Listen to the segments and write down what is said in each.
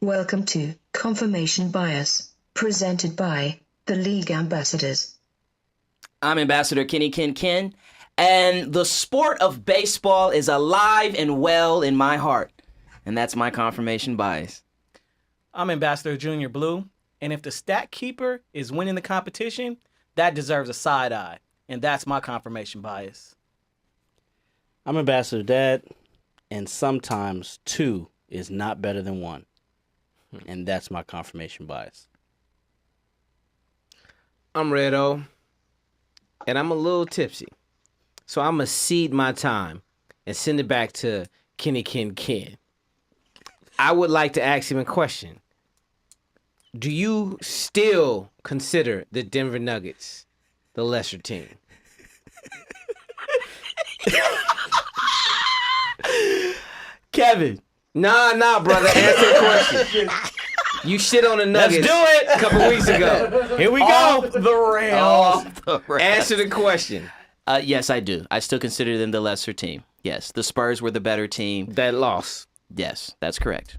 Welcome to Confirmation Bias, presented by the League Ambassadors. I'm Ambassador Kenny Ken, and the sport of baseball is alive and well in my heart, and that's my confirmation bias. I'm Ambassador Junior Blue, and if the stat keeper is winning the competition, that deserves a side eye, and that's my confirmation bias. I'm Ambassador Dad, and sometimes 2 is not better than 1, and that's my confirmation bias. I'm Redo, and I'm a little tipsy, so I'm going to cede my time and send it back to Kenny Ken. I would like to ask him a question. Do you still consider the Denver Nuggets the lesser team? Kevin. Nah, brother. Answer the question. You shit on the Nuggets a couple weeks ago. Here we Off go. the rails. Answer the question. Yes, I do. I still consider them the lesser team. Yes, the Spurs were the better team. That loss. Yes, that's correct.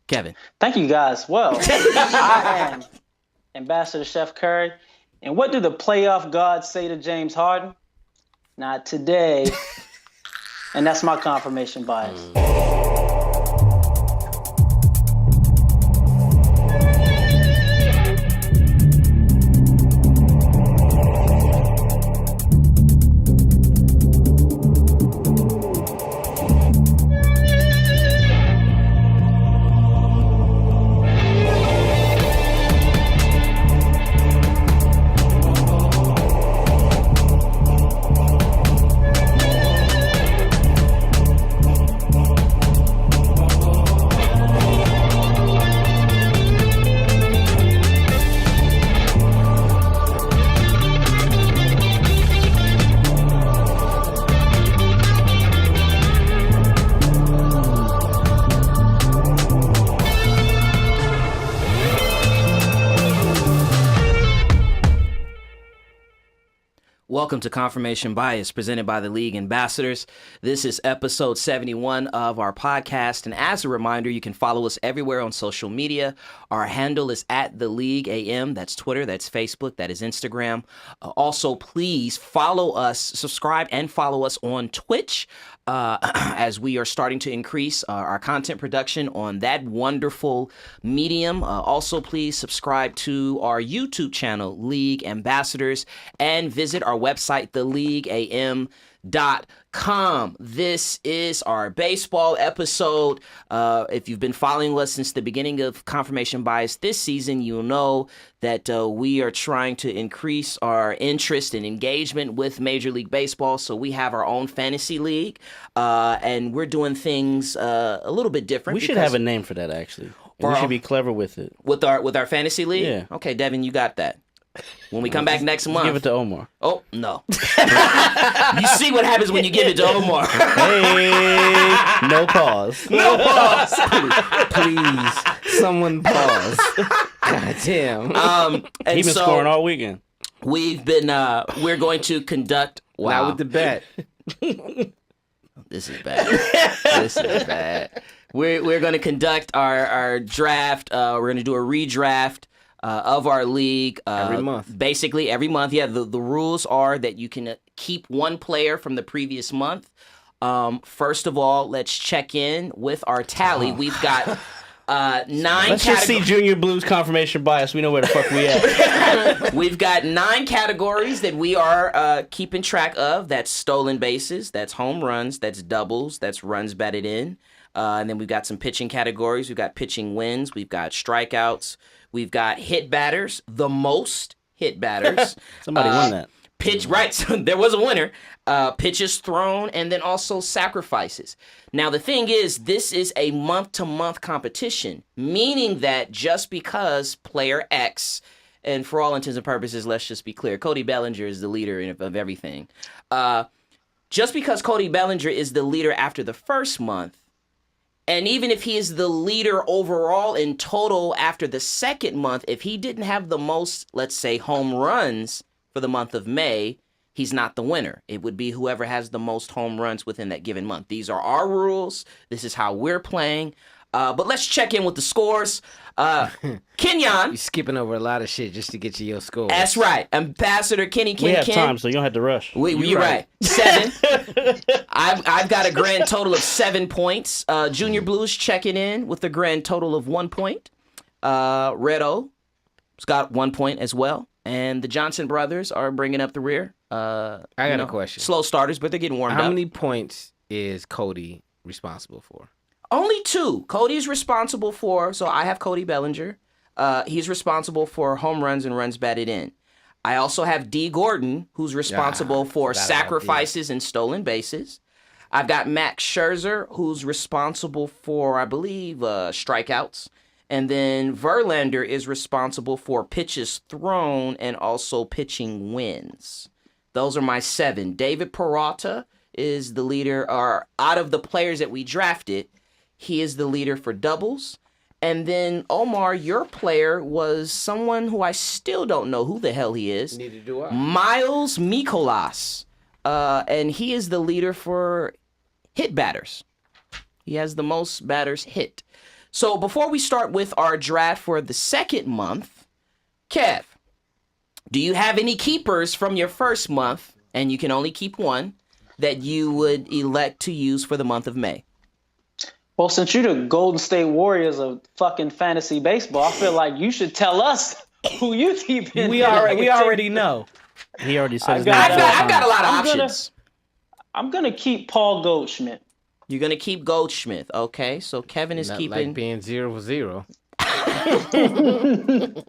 Kevin. Thank you, guys. Well, I am Ambassador Chef Curry. And what do the playoff gods say to James Harden? Not today. And that's my confirmation bias. Welcome to Confirmation Bias, presented by the League Ambassadors. This is episode 71 of our podcast, and as a reminder, you can follow us everywhere on social media. Our handle is at the League AM. That's Twitter, that's Facebook, that is Instagram. Also, please follow us, subscribe, and follow us on Twitch, as we are starting to increase our content production on that wonderful medium. Also, please subscribe to our YouTube channel, League Ambassadors, and visit our website, theleagueam.com. This is our baseball episode. If you've been following us since the beginning of Confirmation Bias this season, you'll know that we are trying to increase our interest and engagement with Major League Baseball. So we have our own fantasy league, and we're doing things a little bit different. We should have a name for that, actually. And we should be clever with it. With our fantasy league? Yeah. Okay, Devin, you got that. When we come back next month. Give it to Omar. Oh, no. You see what happens when you give it to Omar. Hey, no pause. No pause. Please, someone pause. God damn. And He's been scoring all weekend. We've been, we're going to conduct, Not with the bet. This is bad. This is bad. We're going to conduct our draft. We're going to do a redraft of our league. Every month. Basically, every month. Yeah, the rules are that you can keep one player from the previous month. First of all, let's check in with our tally. We've got 9 Let's just see Junior Blue's confirmation bias. We know where the fuck we at. We've got 9 categories that we are keeping track of. That's stolen bases, that's home runs, that's doubles, that's runs batted in. And then we've got some pitching categories. We've got pitching wins. We've got strikeouts. We've got hit batters, the most hit batters. Somebody won that. Pitch, right, so there was a winner. Pitches thrown, and then also sacrifices. Now, the thing is, this is a month-to-month competition, meaning that just because player X, and for all intents and purposes, let's just be clear, Cody Bellinger is the leader of everything. Just because Cody Bellinger is the leader after the first month, and even if he is the leader overall in total after the second month, if he didn't have the most, let's say, home runs for the month of May, he's not the winner. It would be whoever has the most home runs within that given month. These are our rules. This is how we're playing. But let's check in with the scores. Kenyon. You're skipping over a lot of shit just to get you your score. That's right. Ambassador Kenny We have time, so you don't have to rush. You're right. 7. I've got a grand total of 7 points. Junior Blues checking in with a grand total of 1 point. Red O's got 1 point as well. And the Johnson brothers are bringing up the rear. I got a question. Slow starters, but they're getting warmed up. How many points is Cody responsible for? Only 2. Cody's responsible for, so I have Cody Bellinger. He's responsible for home runs and runs batted in. I also have D. Gordon, who's responsible for sacrifices and stolen bases. I've got Max Scherzer, who's responsible for, I believe, strikeouts. And then Verlander is responsible for pitches thrown and also pitching wins. Those are my 7. David Peralta is the leader, or out of the players that we drafted, he is the leader for doubles. And then, Omar, your player was someone who I still don't know who the hell he is. Neither do I. Miles Mikolas. And he is the leader for hit batters. He has the most batters hit. So before we start with our draft for the second month, Kev, do you have any keepers from your first month, and you can only keep one, that you would elect to use for the month of May? Well, since you're the Golden State Warriors of fucking fantasy baseball, I feel like you should tell us who you keep in. We already know. He already said his I've name. I've got a lot of I'm gonna- options. I'm going to keep Paul Goldschmidt. You're going to keep Goldschmidt. Okay, so Kevin is Not keeping... like being 0-0.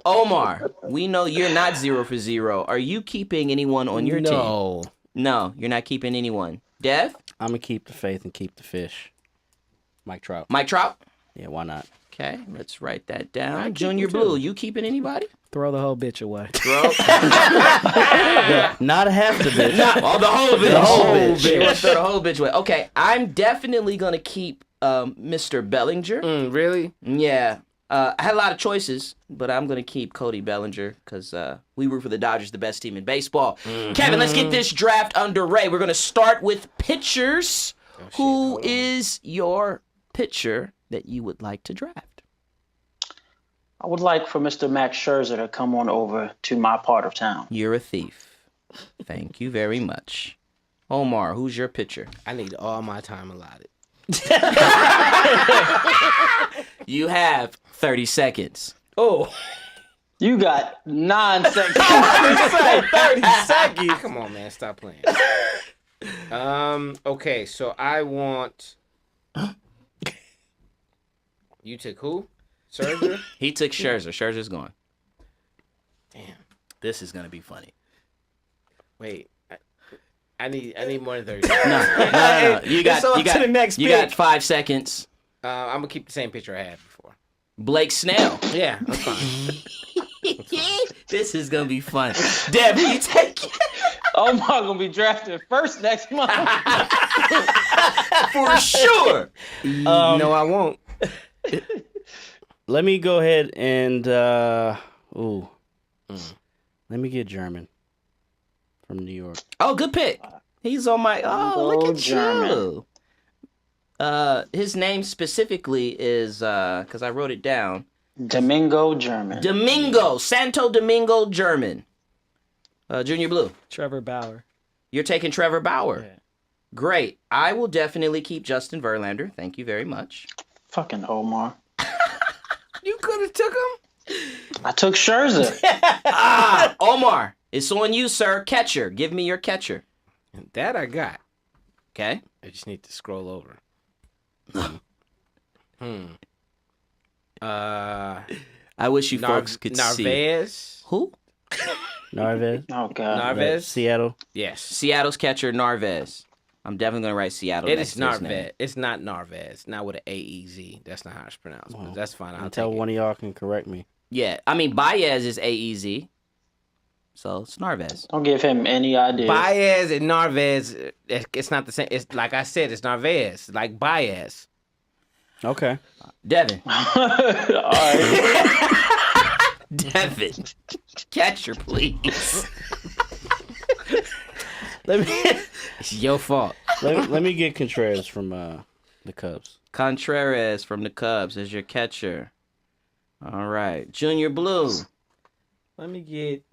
Omar, we know you're not 0 for 0. Are you keeping anyone on your team? No, you're not keeping anyone. Dev? I'm going to keep the faith and keep the fish. Mike Trout. Mike Trout? Yeah, why not? Okay, let's write that down. Junior Blue, you keeping anybody? Throw the whole bitch away. Not half the bitch. Oh, the whole bitch. The whole bitch. You want to throw the whole bitch away. Okay, I'm definitely going to keep Mr. Bellinger. Really? Yeah. I had a lot of choices, but I'm going to keep Cody Bellinger because we root for the Dodgers, the best team in baseball. Kevin, let's get this draft underway. We're going to start with pitchers. Who is your pitcher that you would like to draft? I would like for Mr. Max Scherzer to come on over to my part of town. You're a thief. Thank you very much. Omar, who's your pitcher? I need all my time allotted. You have 30 seconds. Oh, You got 9 seconds. 30 seconds. Come on, man. Stop playing. Okay, so I want... You took who? Scherzer? He took Scherzer. Scherzer's gone. Damn. This is going to be funny. Wait. I need more than 30 seconds. No. You got, on you got, to the next you pick. got 5 seconds. I'm going to keep the same picture I had before. Blake Snell. Yeah, that's fine. This is going to be fun. Deb, who you take? Omar gonna be drafted first next month. For sure. No, I won't. Let me go ahead and let me get German from New York. Oh, good pick. He's on my... Oh, look at German. you. His name specifically is, because I wrote it down, Domingo German. Santo Domingo German. Junior Blue. Trevor Bauer. You're taking Trevor Bauer. Yeah. Great. I will definitely keep Justin Verlander. Thank you very much. Fucking Omar. You could have took him. I took Scherzer. Omar, it's on you, sir. Catcher. Give me your catcher. That I got. Okay. I just need to scroll over. I wish you folks could see. Narvaez. Who? Narvaez. Oh God. Narvaez. Seattle. Yes. Seattle's catcher, Narvaez. I'm definitely going to write Seattle It next is to his name. Narvaez. It's not Narvaez. Not with an AEZ. That's not how it's pronounced. But that's fine. I'll Until take one it. of y'all can correct me. Yeah. I mean, Baez is AEZ. So it's Narvaez. Don't give him any idea. Baez and Narvaez, it's not the same. It's like I said, it's Narvaez. Like Baez. Okay. Devin. All right. Devin. Catcher, please. Let me It's your fault. let me get Contreras from the Cubs. Contreras from the Cubs is your catcher. All right. Junior Blue. Let me get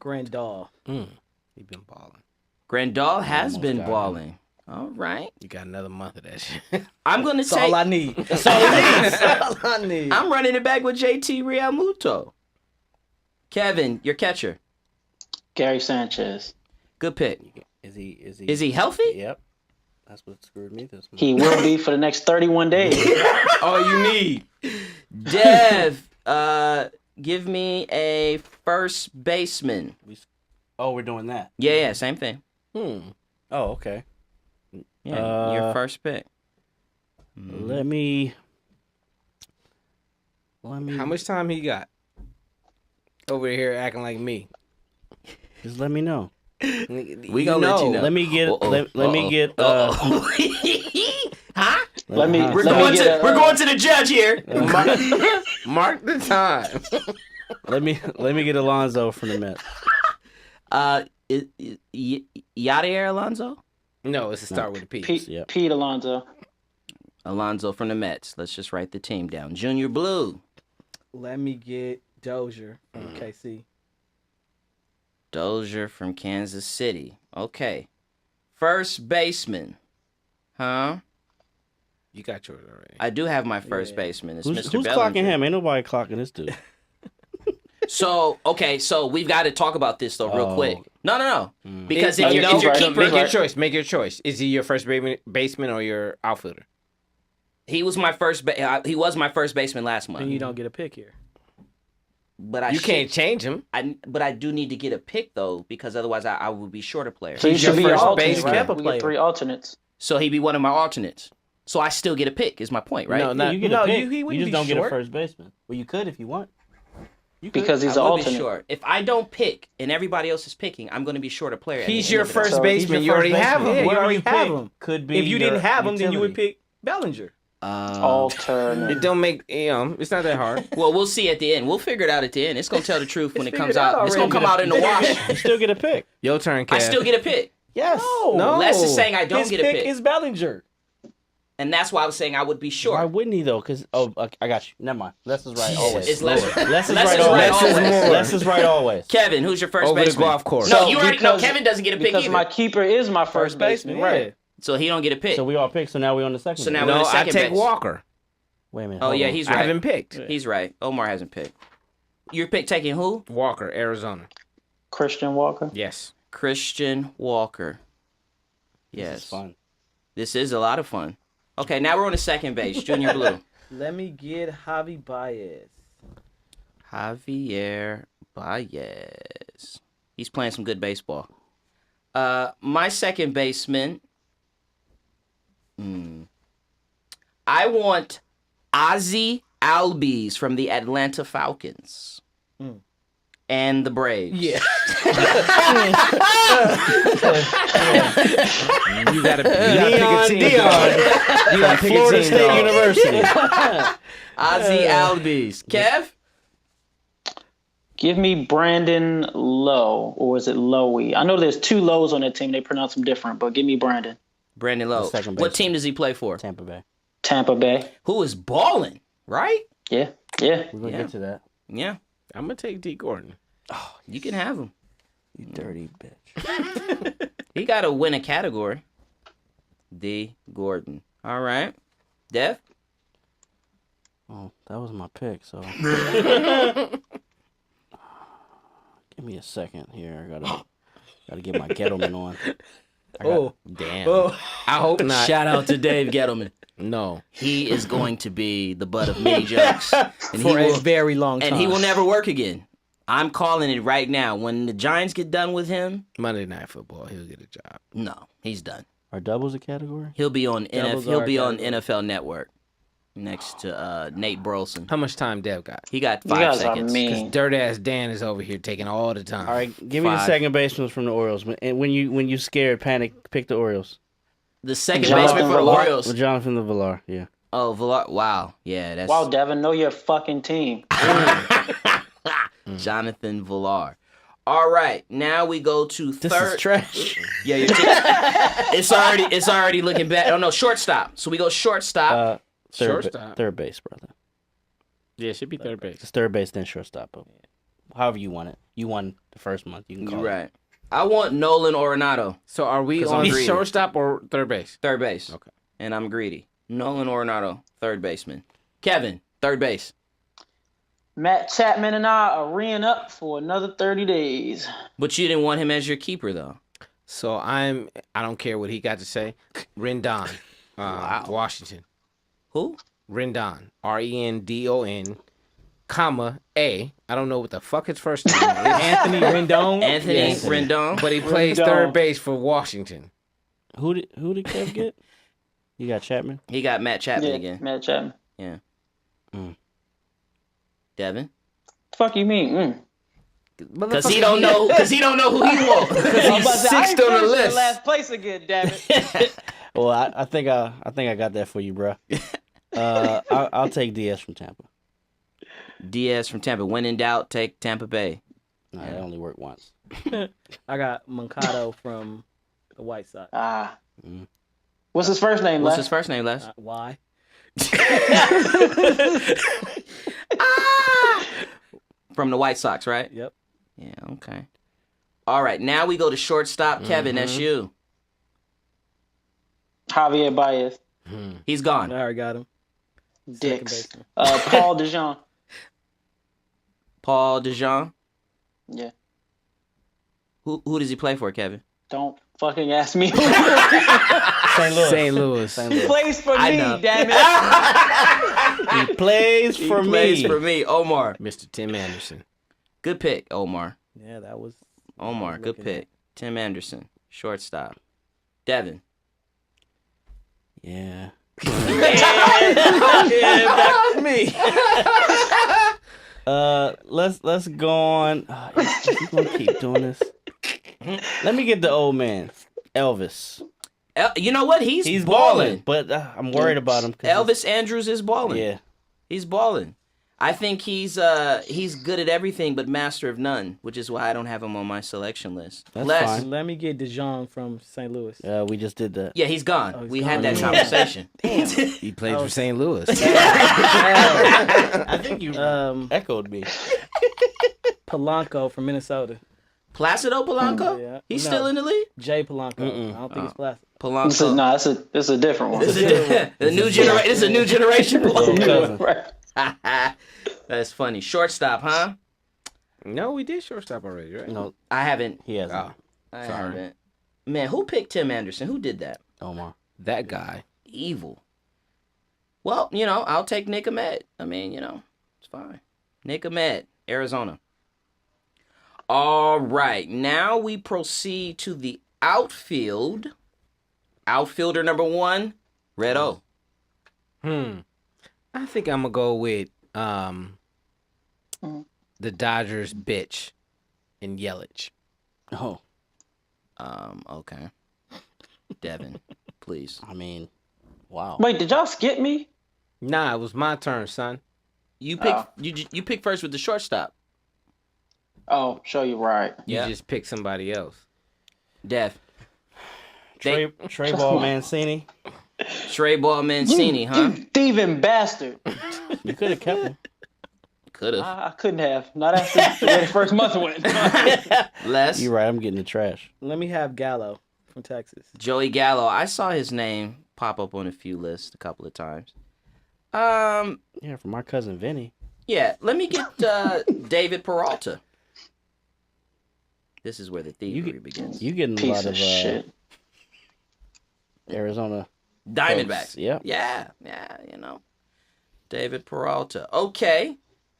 Grandal. He been balling. Grandal has Almost been got him. balling. All right. You got another month of that shit. I'm going to That's say all I need. That's all I need. That's all I need. I'm running it back with JT Realmuto. Kevin, your catcher. Gary Sanchez. Good pick. Is he? Is he healthy? Yep. That's what screwed me this month. He will be for the next 31 days. All you need. Dev, give me a first baseman. Oh, we're doing that. Yeah, same thing. Oh, okay. Yeah, your first pick. Let me. How much time he got? Over here acting like me. Just let me know. We gonna let you know. Let me get. Let me get. Huh? Let me. We're let me get a, we're going to the judge here. Mark the time. Let me get Alonzo from the Mets. Yadier Alonso? No, it's a start with a P. Pete, Pete Alonso. Alonso from the Mets. Let's just write the team down. Junior Blue. Let me get Dozier from KC. Dozier from Kansas City. Okay. First baseman. Huh? You got yours already. I do have my first baseman. It's Who's Mr. Bellinger. clocking him? Ain't nobody clocking this dude. So, okay, so we've got to talk about this, though, real quick. No. Because if Make you're, your if your right. keeper... Make your choice. Make your choice. Is he your first baseman or your outfielder? He was my first baseman last month. And you don't get a pick here. But You can't change him. But I do need to get a pick, though, because otherwise I would be short a player. So you He's should your be your first alternate, baseman. right? Kept a We player. get 3 alternates. So he'd be one of my alternates. So I still get a pick, is my point, right? No, not, you get No, a pick. he You wouldn't just be don't get a short. first baseman. Well, you could if you want. You could. Because he's I an will be alternate. short. If I don't pick and everybody else is picking, I'm going to be short a player. at He's the your end of it all. first So he's baseman. your You already first have baseman. him. you Whoever already you have pick him. Could be. If you didn't your have him, then you would utility. pick Bellinger. Alternate. It don't make, it's not that hard. Well, we'll see at the end. We'll figure it out at the end. It's going to tell the truth when it It's comes figured out out. It's going to already. come out in the wash. You still get a pick. Your turn, Kev. I still get a pick. Yes. No. Les is saying I don't His get a pick pick. is Bellinger. And that's why I was saying I would be short. Why wouldn't he though? Because okay, I got you. Never mind. Les is right always. It's Les. Les is Les right is right always. always. Les is right always. Kevin, who's your first Over the baseman? golf course. No, So you already know because- Kevin doesn't get a pick Because either. my keeper is my first baseman, right? So he don't get a pick. So we all picked. So now we're on the second. So now base. we're on No, the I second take base. Walker. Wait a minute. Oh hold yeah, on. he's I right. haven't picked. He's right. Omar hasn't picked. Your pick taking who? Walker, Arizona. Christian Walker. Yes. Christian Walker. This Yes. is fun. This is a lot of fun. Okay, now we're on the second base. Junior Blue. Let me get Javi Baez. Javier Baez. He's playing some good baseball. My second baseman. I want Ozzie Albies from the Atlanta Falcons. And the Braves. Yeah. You gotta pick a team. You gotta pick a Florida team, State dog. University. Ozzie Albies. Kev? Give me Brandon Lowe, or is it Lowy? I know there's 2 Lows on that team. They pronounce them different, but give me Brandon. Brandon Lowe. second What baseman. team does he play for? Tampa Bay. Tampa Bay. Who is balling, right? Yeah. We're gonna Yeah. get to that. Yeah, I'm gonna take D. Gordon. you can have him. You dirty bitch. He got to win a category. D. Gordon. All right. Dev? Oh, that was my pick. So give me a second here. I gotta get my Gettleman on. Damn. Oh. I hope not. Shout out to Dave Gettleman. No. He is going to be the butt of many jokes. And For he a will, very long time. and he will never work again. I'm calling it right now. When the Giants get done with him, Monday Night Football. He'll get a job. no, he's done. Are doubles a category? He'll be on Doubles He'll are be on category. NFL Network next to Nate Burleson. How much time Dev got? He got You 5 guys seconds. are mean. Dirt ass Dan is over here taking all the time. All right, give me the 5. second baseman from the Orioles. And when you scared, panic, pick the Orioles. The second Jonathan baseman for the Villar. Orioles. With Jonathan Villar, yeah. Oh, Villar. Wow. Yeah, that's Wow, Devin, know your fucking team. Jonathan Villar. All right, now we go to This third. is trash. Yeah, it's already looking bad. Oh no, shortstop. So we go shortstop. Shortstop. Third base, brother. Yeah, it should be third base. It's third base, then shortstop. But however you want it. You won the first month. You can call You're it. right. I want Nolan Arenado, So are we 'Cause on I'm greedy. shortstop or third base? third base. Okay. And I'm greedy. Nolan Arenado, third baseman. Kevin, third base. Matt Chapman and I are reeing up for another 30 days. But you didn't want him as your keeper though. So I don't care what he got to say. Rendon, Washington. Who? Rendon, Rendon, comma A. I don't know what the fuck his first name is. Anthony Rendon. Anthony Yes. Rendon. But he plays Rendon. third base for Washington. Who did Kev get? You got Chapman? He got Matt Chapman Yeah, again. Matt Chapman. Yeah. Mm. Devin. Fuck you mean? Because he don't know. Because he don't know who he wants. He's sixth on the list. Last place again, damn it. Well, I think I got that for you, bro. I'll take DS from Tampa. Diaz from Tampa. When in doubt, take Tampa Bay. No, that only worked once. I got Moncado from the White Sox. Mm. What's his first name, What's Les? his first name, Les? Why? From the White Sox, right? Yep. Yeah, okay. All right, now we go to shortstop. Kevin, that's you. Javier Baez. He's I gone. already got him. Dix. baseman. Paul DeJong. Paul DeJong. Yeah. Who does he play for, Kevin? Don't fucking ask me. St. Louis. St. Louis. He plays for I me, know. damn it. He plays for He me. plays for me. Omar. Mr. Tim Anderson. Good pick, Omar. Yeah, that was. Omar, good Looking pick. Tim Anderson, shortstop. Devin. Yeah. Back to me. Let's go on. If you gonna keep doing this, let me get the old man, Elvis. You know what? He's balling, balling. but I'm worried about him. 'Cause Elvis Andrews is balling. Yeah. He's balling. I think he's good at everything but master of none, which is why I don't have him on my selection list. That's Les. fine. Let me get DeJong from St. Louis. We just did that. Yeah, he's gone. he's We gone. had that conversation. He plays for St. Louis. I think you echoed me. Polanco from Minnesota. Placido Polanco? Yeah. He's No. still in the league? Jay Polanco. I don't think it's plastic. Polanco. Nah, it's a different one. This is a new generation Polanco. Right. That's funny. Shortstop, huh? No, we did shortstop already, right? No, I haven't. he hasn't. Oh, I Sorry. haven't. Man, who picked Tim Anderson? Who did that? Omar. that guy. Evil. Well, I'll take Nick Ahmed. I mean, it's fine. Nick Ahmed, Arizona. All right. Now we proceed to the outfield. Outfielder number 1, Red O. I think I'm gonna go with the Dodgers bitch and Yelich. Oh, Okay. Devin, please. I mean, wow. Wait, did y'all skip me? Nah, it was my turn, son. You pick. Oh. You pick first with the shortstop. Oh, show you right. You Yeah. just picked somebody else. Dev. Trey Ball Mancini. Trey Ball Mancini, huh? You thieving bastard. You could have kept him. Could have. I couldn't have. Not after the way the first month went. Les. You're right. I'm getting the trash. Let me have Gallo from Texas. Joey Gallo. I saw his name pop up on a few lists a couple of times. Yeah. Yeah, from my cousin Vinny. Let me get David Peralta. This is where the thievery begins. You getting a Piece lot of of shit. Arizona. Diamondbacks. folks. Yep. Yeah. David Peralta. Okay.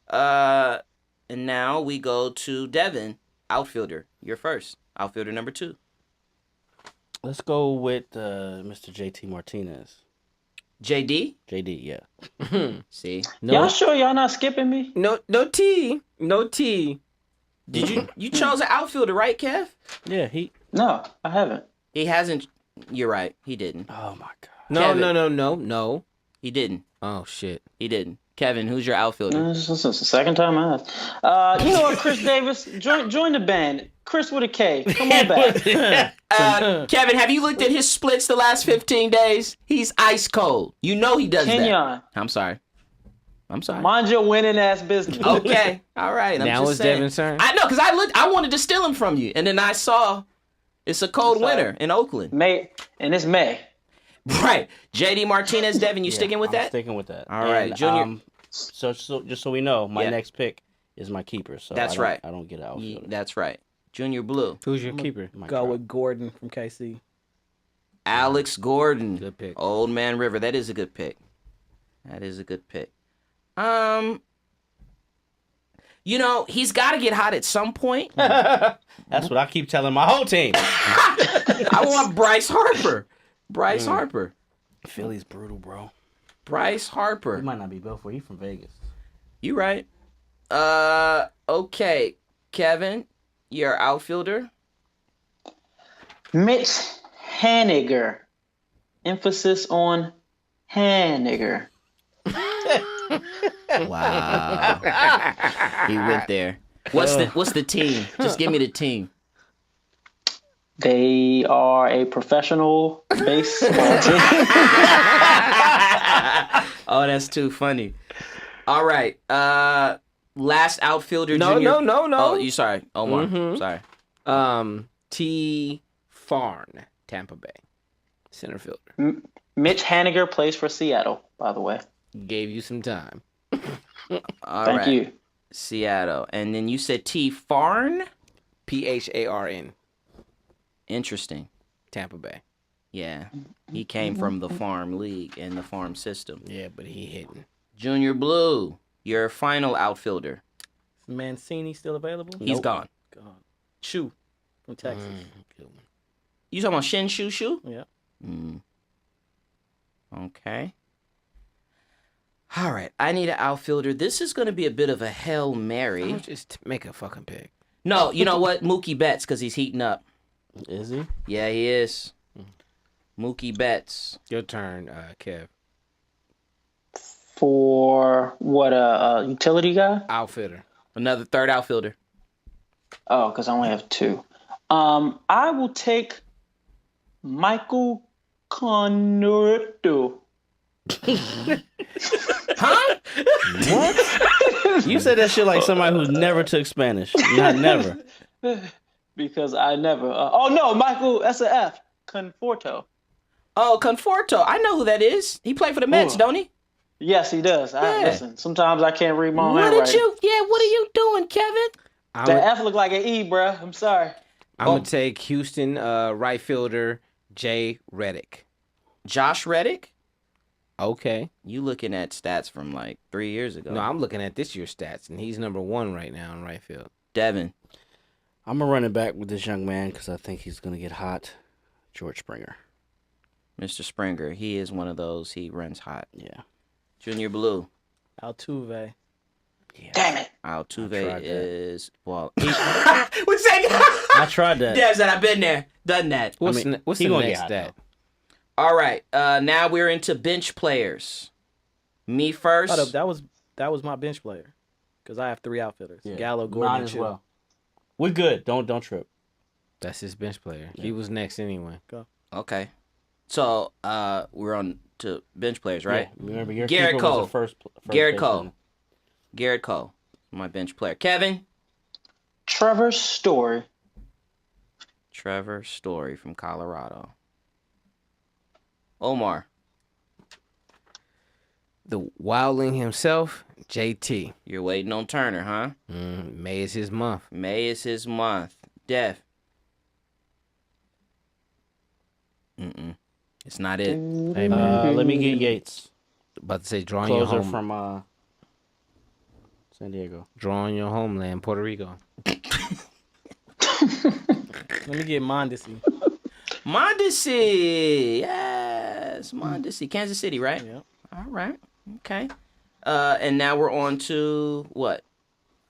And now we go to Devin, outfielder. You're first. Outfielder number 2. Let's go with Mr. JT Martinez. JD. JD, yeah. See. Y'all sure y'all not skipping me? No T. No T. Did you chose an outfielder, right, Kev? Yeah, he. No, I haven't. He hasn't. You're right. He didn't. Oh my God. No, Kevin. no. He didn't. Oh shit. He didn't. Kevin, who's your outfielder? This is the second time I asked. You know what, Chris Davis? Join the band. Chris with a K. Come on back. Kevin, have you looked at his splits the last 15 days? He's ice cold. You know he does Kenyon. that. I'm sorry. Mind your winning ass business. Okay. All right. I'm Now just it's saying. Devin's turn. I know, because I wanted to steal him from you. And then I saw it's a cold winter in Oakland. May, and it's May. Right. JD Martinez, Devin, you sticking with I'm that? sticking with that. All right, And, Junior. So just so we know, my Yeah. next pick is my keeper. So That's right. I don't get an outfielder. That's right. Junior Blue. Who's your keeper? My Go Trout. with Gordon from KC. Alex Gordon. Good pick. Old Man River. That is a good pick. You know, he's got to get hot at some point. That's what I keep telling my whole team. I want Bryce Harper. Bryce Harper. Philly's brutal, bro. Bryce Harper. He might not be built for. He's from Vegas. You right. Okay. Kevin, your outfielder. Mitch Haniger. Emphasis on Haniger. Wow. He went there. What's the team? Just give me the team. They are a professional baseball team. Oh, that's too funny. All right. Last outfielder. No. Oh, you sorry, Omar. Sorry. T. Farn, Tampa Bay, center fielder. Mitch Haniger plays for Seattle, by the way. Gave you some time. All Thank right. you. Seattle, and then you said T. Farn. Pharn, Interesting. Tampa Bay. Yeah, he came from the farm league and the farm system. Yeah, but he hitting. Junior Blue, your final outfielder. Is Mancini still available? He's gone. Gone. Chu from Texas. Good one. You talking about Shin Shu Shu? Yeah. Okay. All right. I need an outfielder. This is going to be a bit of a Hail Mary. Just make a fucking pick. No, you know what? Mookie Betts, because he's heating up. Is he? Yeah, he is. Mookie Betts. Your turn, Kev. For what, a utility guy? Outfielder. Another third outfielder. Oh, because I only have two. I will take Michael Connerto. Huh? What? You said that shit like somebody who never took Spanish. Not never. Because I never. Michael, that's an F. Conforto. Oh, Conforto. I know who that is. He played for the Mets, don't he? Yes, he does. Yeah. Listen, sometimes I can't read my own What handwriting. did you? Yeah, what are you doing, Kevin? The F look like an E, bruh. I'm sorry. I'm going to take Houston right fielder Jay Reddick. Josh Reddick? Okay. You looking at stats from like 3 years ago. No, I'm looking at this year's stats, and he's number 1 right now in right field. Devin. I'm going to run it back with this young man because I think he's going to get hot. George Springer. Mr. Springer. He is one of those. He runs hot. Yeah. Junior Blue. Altuve. Damn it. Altuve is well. What's I tried that. Dev said I've been there, done that. What's he the gonna next get hot, stat? All right. Now we're into bench players. Me first. Hold up, that was my bench player. Because I have 3 outfielders. Yeah. Gallo, Gordon, Mine and as Chu. well. We're good. Don't trip. That's his bench player. He was next anyway. Okay. So we're on to bench players, right? Yeah. Remember, your Garrett keeper Cole. was the first Garrett baseman. Cole. Garrett Cole, my bench player. Kevin. Trevor Story. Trevor Story from Colorado. Omar. The wildling himself, JT. You're waiting on Turner, huh? May is his month. May is his month. Def. It's not it. Hey, man. Let me get Yates. About to say, drawing your Closer home. from San Diego. Drawing your homeland, Puerto Rico. Let me get Mondesi. Mondesi. Yes, Mondesi. Kansas City, right? Yeah. All right. Okay. And now we're on to what?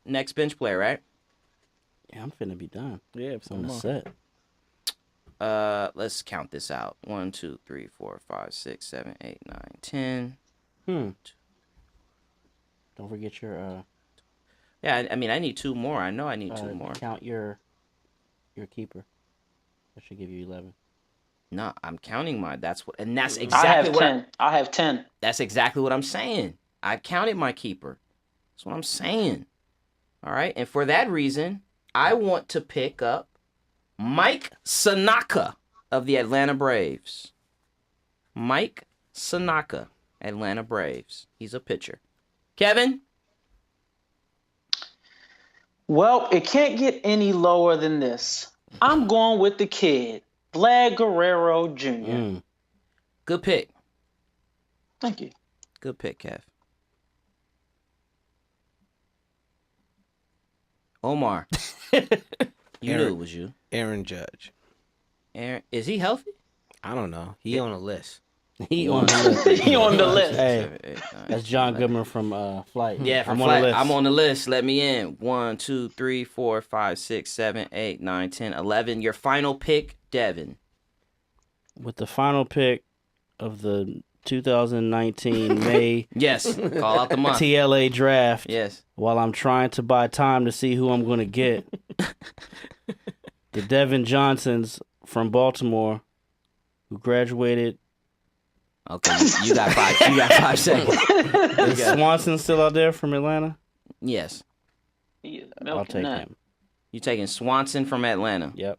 Next bench player, right? Yeah, I'm finna be done. Yeah, On the some set. Let's count this out. 1, 2, 3, 4, 5, 6, 7, 8, 9, 10. Don't forget your Yeah, I mean, I need 2 more. I know I need 2 more. count your keeper. That should give you 11. No, I'm counting mine. That's I exactly have what 10. I have 10. that's exactly what I'm saying. I counted my keeper. That's what I'm saying. All right. And for that reason, I want to pick up Mike Sanaka of the Atlanta Braves. Mike Sanaka, Atlanta Braves. He's a pitcher. Kevin? Well, it can't get any lower than this. I'm going with the kid, Vlad Guerrero Jr. Good pick. Thank you. Good pick, Kev. Omar. You knew it was you. Aaron Judge. Aaron, is he healthy? I don't know. He on a list. He on the list. He on the list. Hey, 7, 8, 9, that's John Goodman from Flight. Yeah, from I'm Flight. on the list. I'm on the list. Let me in. 1, 2, 3, 4, 5, 6, 7, 8, 9, 10, 11. Your final pick, Devin. With the final pick of the 2019 May Yes. Call out the month. TLA draft. Yes. While I'm trying to buy time to see who I'm going to get, the Devin Johnsons from Baltimore, who graduated. Okay, you got 5. You got 5 seconds. Is Swanson still out there from Atlanta? Yes. He is I'll milking take that. him. You taking Swanson from Atlanta. Yep,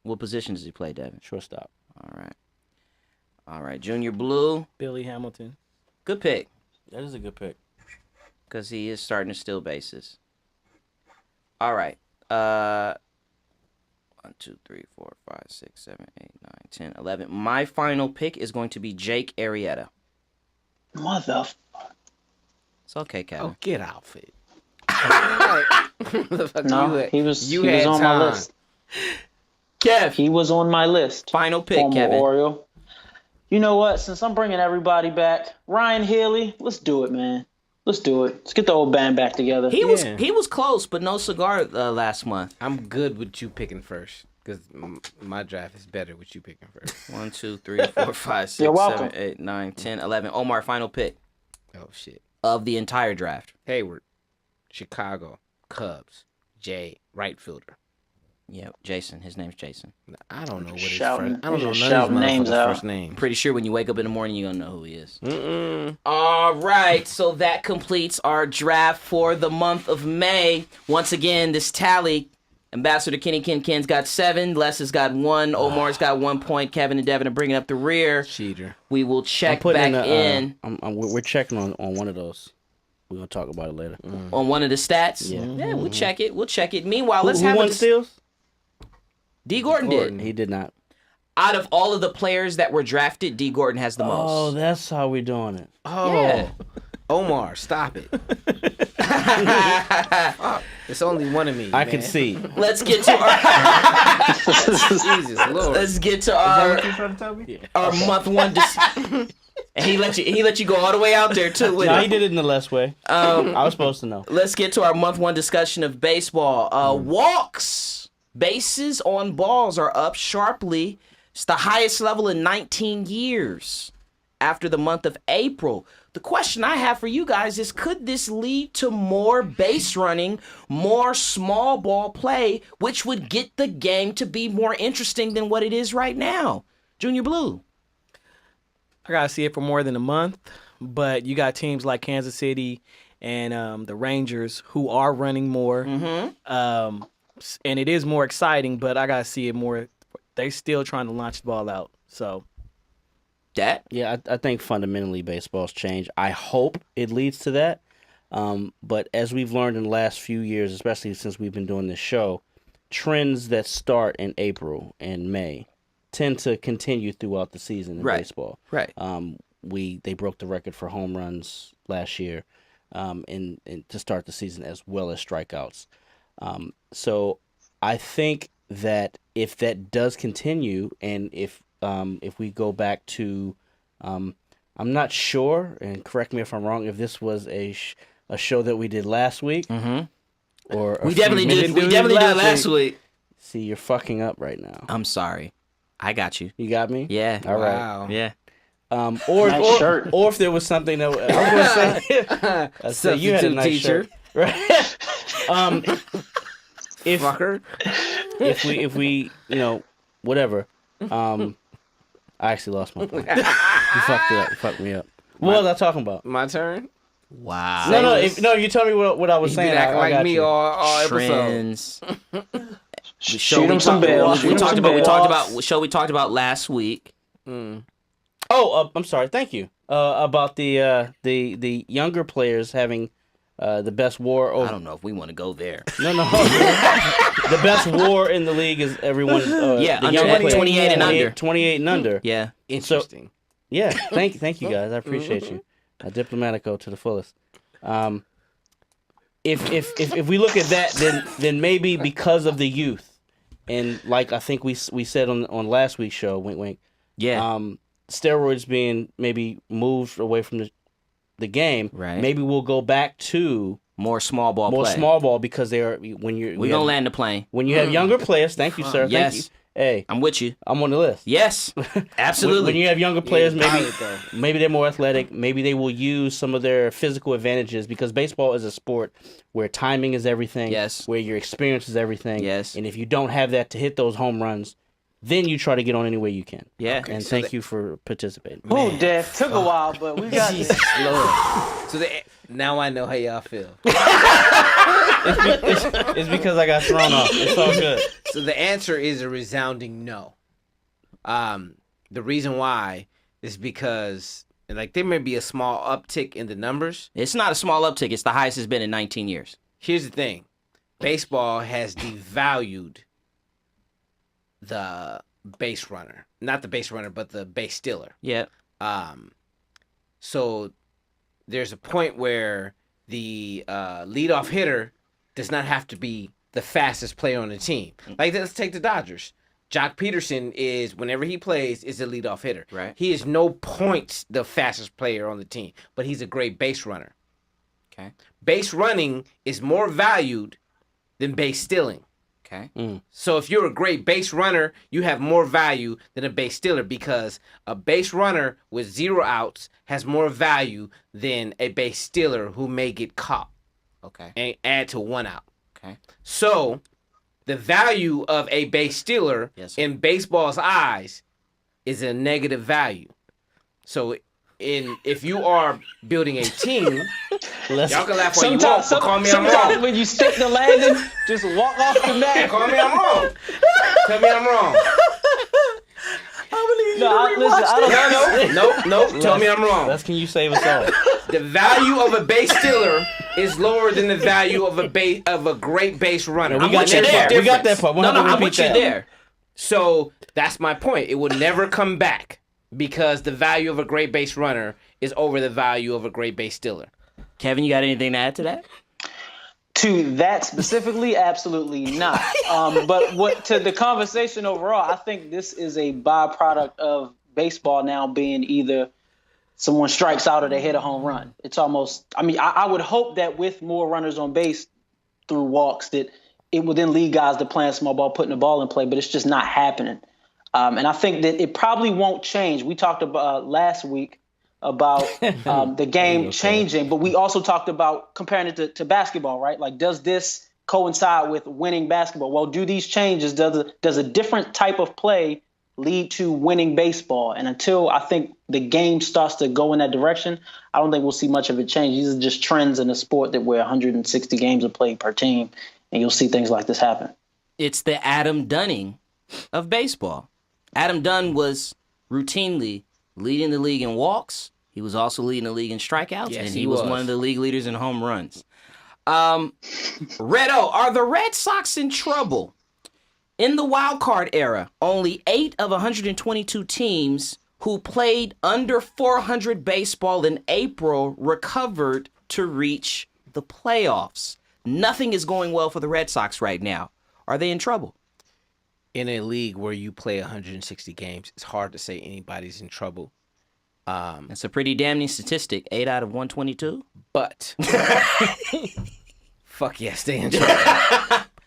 What position does he play, Devin? shortstop. All right. All right. Junior Blue. Billy Hamilton. Good pick. That is a good pick. Because he is starting to steal bases. All right. 1, 2, 3, 4, 5, 6, 7, 8, 9, 10, 11. My final pick is going to be Jake Arrieta. Mother. It's okay, Kevin. Oh, get out of it. No, he was had on time. my list. Kev. He was on my list. Final pick, Former Kevin. Oriole. You know what? Since I'm bringing everybody back, Ryan Healy, let's do it, man. Let's do it. Let's get the old band back together. He was close, but no cigar last month. I'm good with you picking first because my draft is better with you picking first. 1, 2, 3, 4, 5, 6, You're welcome. 7, 8, 9, 10, 11. Omar, final pick Oh, shit. of the entire draft. Hayward, Chicago, Cubs, Jay, right fielder. Yep, Jason. His name's Jason. I don't know what his Shouting- first. I don't know just none shouting of his names motherfuckers' out. first name. Pretty sure when you wake up in the morning, you're going to know who he is. Mm-mm. All right, so that completes our draft for the month of May. Once again, this tally, Ambassador Kenny Ken's got 7, Les has got 1, Omar's got 1 point, Kevin and Devin are bringing up the rear. Cheater. We will check I'm putting back in. We're checking on one of those. We're gonna talk about it later. on one of the stats. Yeah. We'll check it. We'll check it. Meanwhile, let's Who have won a steals? D. Gordon did. He did not. Out of all of the players that were drafted, D. Gordon has the Oh, most. that's how we doing it. Oh, Yeah. Omar, stop it. It's only one of me. I man. can see. Let's get to our Jesus Lord. let's get to our month one. And he let you go all the way out there too. With No, it. he did it in the less way. I was supposed to know. Let's get to our month one discussion of baseball. Walks, bases on balls are up sharply. It's the highest level in 19 years after the month of April. The question I have for you guys is, could this lead to more base running, more small ball play, which would get the game to be more interesting than what it is right now? Junior Blue. I gotta see it for more than a month, but you got teams like Kansas City and the Rangers who are running more, and it is more exciting. But I gotta see it more. They still trying to launch the ball out. So That? Yeah, I think fundamentally baseball's changed. I hope it leads to that. But as we've learned in the last few years, especially since we've been doing this show, trends that start in April and May tend to continue throughout the season in baseball. Right. They broke the record for home runs last year, and to start the season, as well as strikeouts. So I think that if that does continue, and if we go back to, I'm not sure, and correct me if I'm wrong, if this was a show that we did last week, or We definitely did it last week. See, you're fucking up right now. I'm sorry. I got you. You got me? Yeah. All right. Wow. Yeah. Nice shirt. or if there was something that I was going to say, you had a nice teacher. shirt, right? If Fucker. if we whatever. I actually lost my point. You fucked it up. You fucked me up. What was I talking about? My turn. Wow. No. You tell me what I was You saying. been acting I like got me you. all episode. Trends. Shoot him some bells. We talked about last week. Oh, I'm sorry. Thank you. About the younger players having the best war. I don't know if we want to go there. No. The best war in the league is everyone. Yeah, the under younger players, 28 and under. 28 and under. Yeah. Interesting. Yeah. Thank you guys. I appreciate you. Diplomatico to the fullest. If we look at that, then maybe because of the youth, and like I think we said on last week's show, wink wink. Yeah. Steroids being maybe moved away from the game. Right. Maybe we'll go back to More small ball more play. small ball because they are when you're We're going to land the plane. when you have younger players. Thank you, sir. Yes. Thank you. Hey, I'm with you. I'm on the list. Yes. Absolutely. When you have younger players, pilot, though. maybe they're more athletic. Maybe they will use some of their physical advantages because baseball is a sport where timing is everything. Yes. Where your experience is everything. Yes. And if you don't have that to hit those home runs, then you try to get on any way you can. Yeah. And thank you for participating. Oh, Def, took a while, but we got this. Lord. So now I know how y'all feel. It's because I got thrown off. It's all good. So the answer is a resounding no. The reason why is because like there may be a small uptick in the numbers. It's not a small uptick. It's the highest it's been in 19 years. Here's the thing. Baseball has devalued the base runner. Not the base runner, but the base stealer. Yeah. So there's a point where the leadoff hitter does not have to be the fastest player on the team. Like, let's take the Dodgers. Jock Peterson is, whenever he plays, is a leadoff hitter. Right. He is no points the fastest player on the team, but he's a great base runner. Okay. Base running is more valued than base stealing. Okay. So if you're a great base runner, you have more value than a base stealer because a base runner with 0 outs has more value than a base stealer who may get caught Okay. and add to 1 out. Okay. So the value of a base stealer Yes, sir. in baseball's eyes is a negative value. So if you are building a team, y'all can laugh all you want, but call me I'm Sometimes wrong. when you stick the landing, just walk off the mat. Call me I'm wrong. Tell me I'm wrong. Listen, I don't know. Nope. Tell me I'm wrong. That's can you save us all? The value of a base stealer is lower than the value of a great base runner. We got with you that there. part. We got that part. We'll No, have to I'm repeat with you that. there. So that's my point. It will never come back because the value of a great base runner is over the value of a great base stealer. Kevin, you got anything to add to that? To that specifically, absolutely not. But what to the conversation overall, I think this is a byproduct of baseball now being either someone strikes out or they hit a home run. It's almost, I would hope that with more runners on base through walks that it would then lead guys to playing small ball, putting the ball in play, but it's just not happening. And I think that it probably won't change. We talked about last week about the game changing, but we also talked about comparing it to basketball, right? Like, does this coincide with winning basketball? Well, do these changes, does a different type of play lead to winning baseball? And until I think the game starts to go in that direction, I don't think we'll see much of it change. These are just trends in a sport that where 160 games are played per team, and you'll see things like this happen. It's the Adam Dunning of baseball. Adam Dunn was routinely leading the league in walks. He was also leading the league in strikeouts, Yes, and he he was was. one of the league leaders in home runs. Redo, are the Red Sox in trouble? In the wild card era, only 8 of 122 teams who played under 400 baseball in April recovered to reach the playoffs. Nothing is going well for the Red Sox right now. Are they in trouble? In a league where you play 160 games, it's hard to say anybody's in trouble. That's a pretty damning statistic. 8 out of 122. But fuck yes, they in trouble.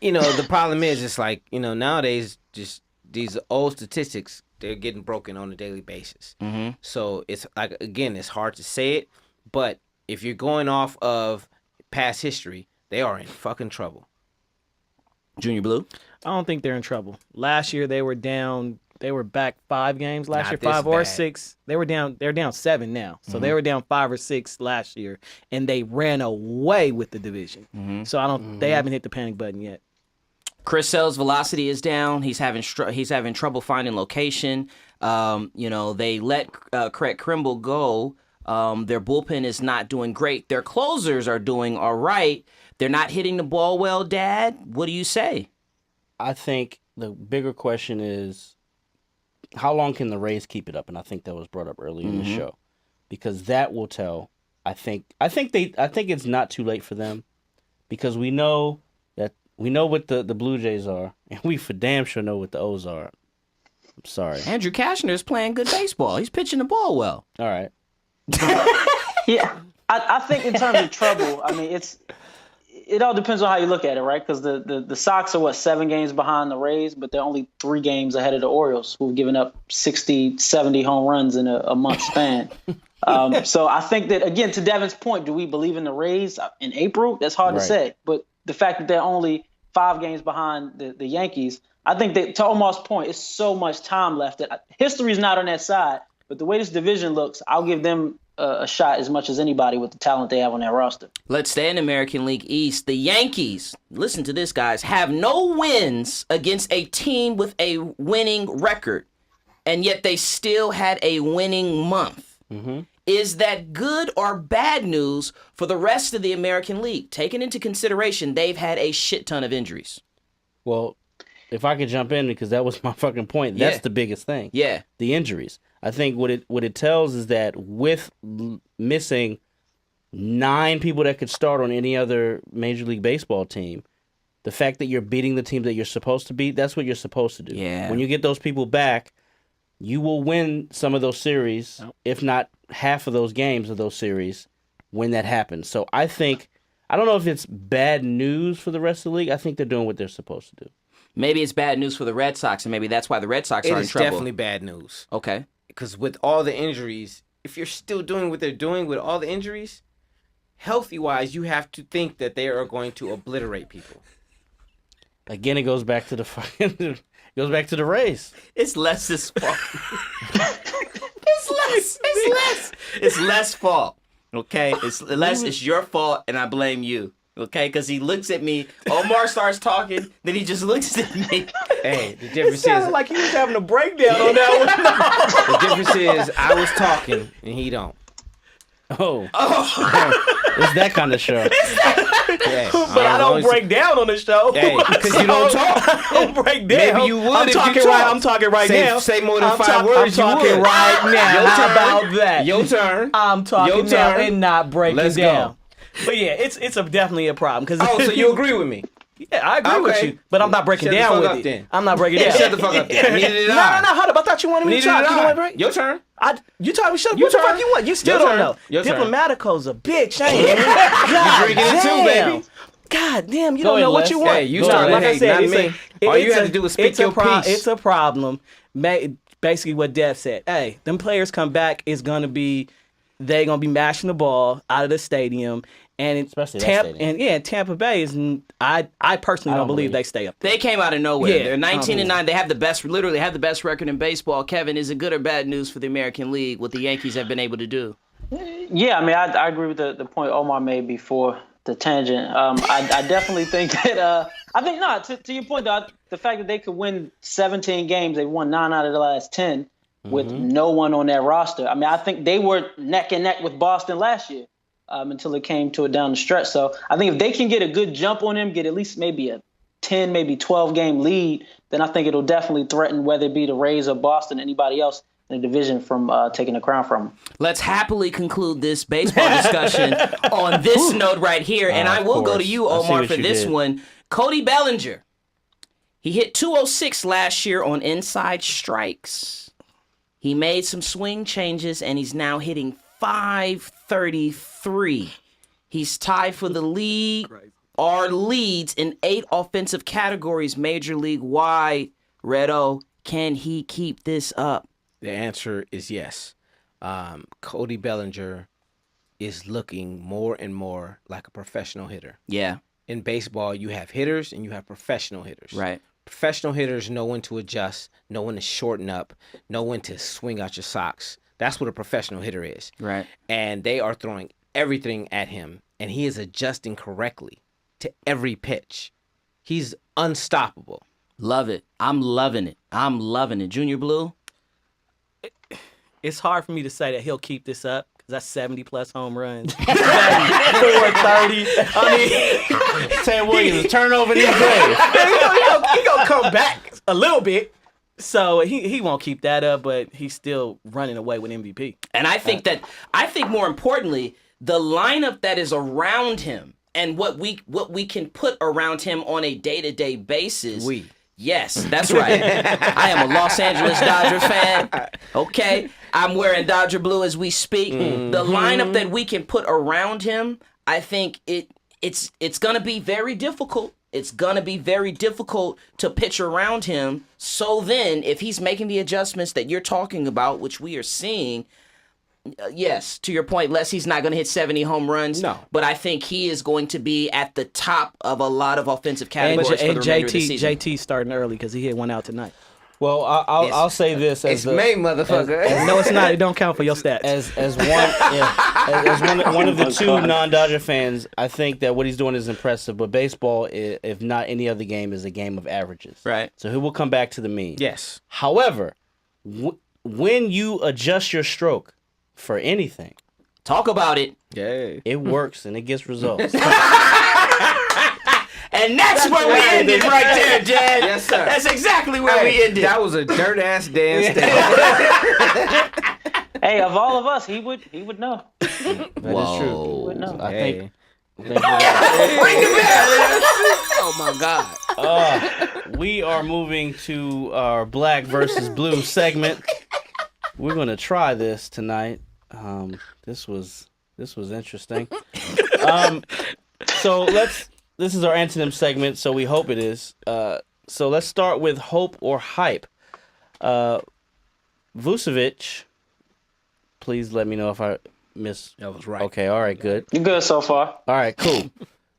The problem is, it's like, nowadays, just these old statistics, they're getting broken on a daily basis. So it's like, again, it's hard to say it, but if you're going off of past history, they are in fucking trouble. Junior Blue? I don't think they're in trouble. Last year they were down. They were back 5 games last Not year, this 5 or bad. 6. They were down. They're down 7 now. So they were down 5 or 6 last year, and they ran away with the division. So I don't. They haven't hit the panic button yet. Chris Sale's velocity is down. He's having trouble finding location. They let Craig Kimbrell go. Their bullpen is not doing great. Their closers are doing all right. They're not hitting the ball well, Dad. What do you say? I think the bigger question is, how long can the Rays keep it up? And I think that was brought up earlier in the show, because that will tell. I think it's not too late for them, because we know what the Blue Jays are, and we for damn sure know what the O's are. I'm sorry. Andrew Kashner's playing good baseball. He's pitching the ball well. All right. Yeah, I think in terms of trouble, I mean, it all depends on how you look at it, right? Because the Sox are 7 games behind the Rays, but they're only 3 games ahead of the Orioles, who've given up 60, 70 home runs in a month span. So I think that, again, to Devin's point, do we believe in the Rays in April? That's hard to say. But the fact that they're only 5 games behind the Yankees, I think that, to Omar's point, it's so much time left. That history's not on their side. But the way this division looks, I'll give them a shot as much as anybody with the talent they have on their roster. Let's stay in American League East. The Yankees, listen to this, guys, have no wins against a team with a winning record, and yet they still had a winning month. Is that good or bad news for the rest of the American League? Taking into consideration, they've had a shit ton of injuries. Well, if I could jump in, because that was my fucking point. That's the biggest thing. Yeah. The injuries. I think what it tells is that with missing 9 people that could start on any other Major League Baseball team, the fact that you're beating the team that you're supposed to beat, that's what you're supposed to do. Yeah. When you get those people back, you will win some of those series, if not half of those games of those series, when that happens. So I don't know if it's bad news for the rest of the league. I think they're doing what they're supposed to do. Maybe it's bad news for the Red Sox, and maybe that's why the Red Sox are in It is trouble. definitely bad news. Okay. Because with all the injuries, if you're still doing what they're doing with all the injuries, healthy-wise, you have to think that they are going to obliterate people. Again, it goes back to the Rays. It's Les's fault. It's less fault. Okay? It's your fault, and I blame you. Okay? Because he looks at me. Omar starts talking, then he just looks at me. Hey, the difference Sounded is like he was having a breakdown on that the difference is I was talking and he don't. Oh. It's that kind of show. Yeah, one. But I don't break down on the show. Hey, because you don't talk. I don't break down. Maybe you would I'm if you talking talk. right. I'm talking right now. Say more than I'm 5 words. I'm talking you would. right now. Your How turn. about that? Your turn. I'm talking Your now turn. and not breaking Let's down. go. But yeah, it's definitely a problem. Cause Oh, so you agree with me? Yeah, I agree with Okay. you, but I'm not breaking Shut the down fuck with up it. then. I'm not breaking down. Shut the fuck up then. Neither did No, I. hold up. I thought you wanted me to Neither talk. did You know I. what, break? Your turn. You told me shut. Your What the fuck turn. you want? You still Your don't turn. know. Your turn. Diplomatico's a bitch, ain't it? God You drinking it too, damn. baby. God damn, you Go don't know ahead, what Les. you want. Hey, you No, started. like I Hey, said, not it's me. All you had to do was speak your piece. It's a problem. Basically, what Dev said. Hey, them players come back. It's gonna be they gonna be mashing the ball out of the stadium. And Especially that stadium. Tampa Bay is. I personally don't believe they stay up there. They came out of nowhere. Yeah. They're 19-9. They have literally have the best record in baseball. Kevin, is it good or bad news for the American League what the Yankees have been able to do? Yeah, I mean, I agree with the point Omar made before the tangent. I definitely think that to your point, though, the fact that they could win 17 games, they won 9 out of the last 10 with no one on their roster. I mean, I think they were neck and neck with Boston last year until it came to it down the stretch. So I think if they can get a good jump on them, get at least maybe a 10, maybe 12 game lead, then I think it'll definitely threaten whether it be the Rays or Boston, anybody else in the division from taking the crown from them. Let's happily conclude this baseball discussion on this note right here. And I will go to you, I see Omar, what for you this did. one. Cody Bellinger. He hit 206 last year on inside strikes. He made some swing changes, and he's now hitting 533. He's tied for the lead or leads in 8 offensive categories major league wide. Redo, Can he keep this up? The answer is yes. Cody Bellinger is looking more and more like a professional hitter. Yeah. In baseball, you have hitters and you have professional hitters. Right. Professional hitters know when to adjust, know when to shorten up, know when to swing out your socks. That's what a professional hitter is. Right. And they are throwing everything at him, and he is adjusting correctly to every pitch. He's unstoppable. Love it. I'm loving it. I'm loving it. Junior Blue? It's hard for me to say that he'll keep this up because that's 70+ home runs. 430. I mean, Ted Williams, turnover in his grave. he gonna come back a little bit. So he won't keep that up, but he's still running away with MVP. And I think more importantly, the lineup that is around him and what we can put around him on a day-to-day basis. Yes, that's right. I am a Los Angeles Dodger fan. Okay. I'm wearing Dodger blue as we speak. Mm-hmm. The lineup that we can put around him, I think it's going to be very difficult. It's going to be very difficult to pitch around him. So then, if he's making the adjustments that you're talking about, which we are seeing, yes, to your point, Les, he's not going to hit 70 home runs. No. But I think he is going to be at the top of a lot of offensive categories for the remainder of the season. JT starting early because he hit one out tonight. Well, I'll say this as It's May, motherfucker. No, it's not. It don't count for your stats. as one of the two non-Dodger fans, I think that what he's doing is impressive. But baseball, if not any other game, is a game of averages. Right. So he will come back to the mean. Yes. However, when you adjust your stroke for anything, Talk about it. Yeah. it works and it gets results. And that's where we ended right there, Jed. Yes, sir. That's exactly where we ended. That was a dirt ass dance. Hey, of all of us, he would know. That is true. He would know. I think. Ring the bell. Oh my God. We are moving to our black versus blue segment. We're gonna try this tonight. This was interesting. So this is our antonym segment, so we hope it is. So let's start with hope or hype. Vucevic, please let me know if I miss. That was right. Okay, all right, good. You're good so far. All right, cool.